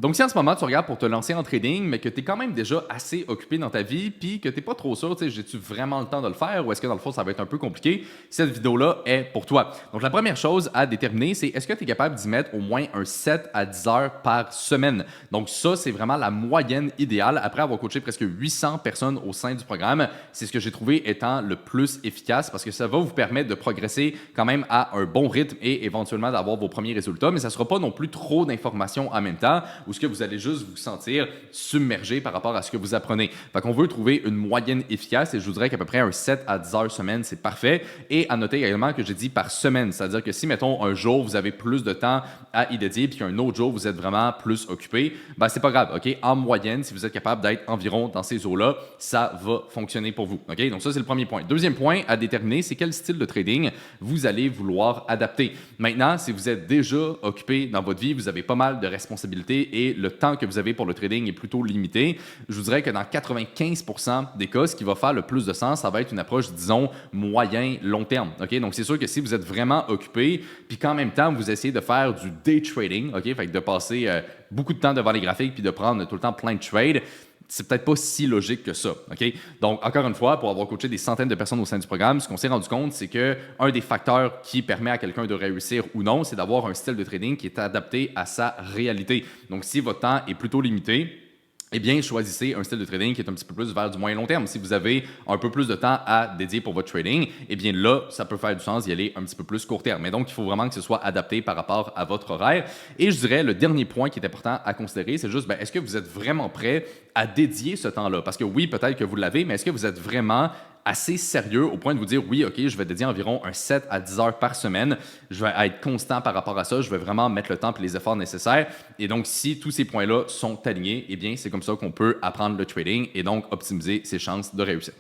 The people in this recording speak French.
Donc, si en ce moment tu regardes pour te lancer en trading, mais que tu es quand même déjà assez occupé dans ta vie, puis que tu n'es pas trop sûr, tu sais, j'ai-tu vraiment le temps de le faire ou est-ce que dans le fond ça va être un peu compliqué, cette vidéo-là est pour toi. Donc, la première chose à déterminer, c'est est-ce que tu es capable d'y mettre au moins un 7 à 10 heures par semaine. Donc, ça, c'est vraiment la moyenne idéale. Après avoir coaché presque 800 personnes au sein du programme, c'est ce que j'ai trouvé étant le plus efficace parce que ça va vous permettre de progresser quand même à un bon rythme et éventuellement d'avoir vos premiers résultats, mais ça ne sera pas non plus trop d'informations en même temps ou ce que vous allez juste vous sentir submergé par rapport à ce que vous apprenez. Fait qu'on veut trouver une moyenne efficace et je vous dirais qu'à peu près un 7 à 10 heures semaine, c'est parfait. Et à noter également que j'ai dit par semaine, c'est-à-dire que si, mettons, un jour, vous avez plus de temps à y dédier puis qu'un autre jour, vous êtes vraiment plus occupé, ben c'est pas grave, OK? En moyenne, si vous êtes capable d'être environ dans ces eaux-là, ça va fonctionner pour vous, OK? Donc ça, c'est le premier point. Deuxième point à déterminer, c'est quel style de trading vous allez vouloir adapter. Maintenant, si vous êtes déjà occupé dans votre vie, vous avez pas mal de responsabilités et le temps que vous avez pour le trading est plutôt limité, je vous dirais que dans 95% des cas, ce qui va faire le plus de sens, ça va être une approche, disons, moyen-long terme. OK? Donc, c'est sûr que si vous êtes vraiment occupé, puis qu'en même temps, vous essayez de faire du day trading, OK? Fait que de passer beaucoup de temps devant les graphiques puis de prendre tout le temps plein de trades, c'est peut-être pas si logique que ça. OK? Donc, encore une fois, pour avoir coaché des centaines de personnes au sein du programme, ce qu'on s'est rendu compte, c'est qu'un des facteurs qui permet à quelqu'un de réussir ou non, c'est d'avoir un style de trading qui est adapté à sa réalité. Donc, si votre temps est plutôt limité, eh bien, choisissez un style de trading qui est un petit peu plus vers du moyen long terme. Si vous avez un peu plus de temps à dédier pour votre trading, eh bien là, ça peut faire du sens d'y aller un petit peu plus court terme. Mais donc, il faut vraiment que ce soit adapté par rapport à votre horaire. Et je dirais, le dernier point qui est important à considérer, c'est juste, est-ce que vous êtes vraiment prêt à dédier ce temps-là? Parce que oui, peut-être que vous l'avez, mais est-ce que vous êtes vraiment assez sérieux au point de vous dire oui, OK, je vais dédier environ un 7 à 10 heures par semaine. Je vais être constant par rapport à ça. Je vais vraiment mettre le temps et les efforts nécessaires. Et donc, si tous ces points-là sont alignés, eh bien, c'est comme ça qu'on peut apprendre le trading et donc optimiser ses chances de réussir.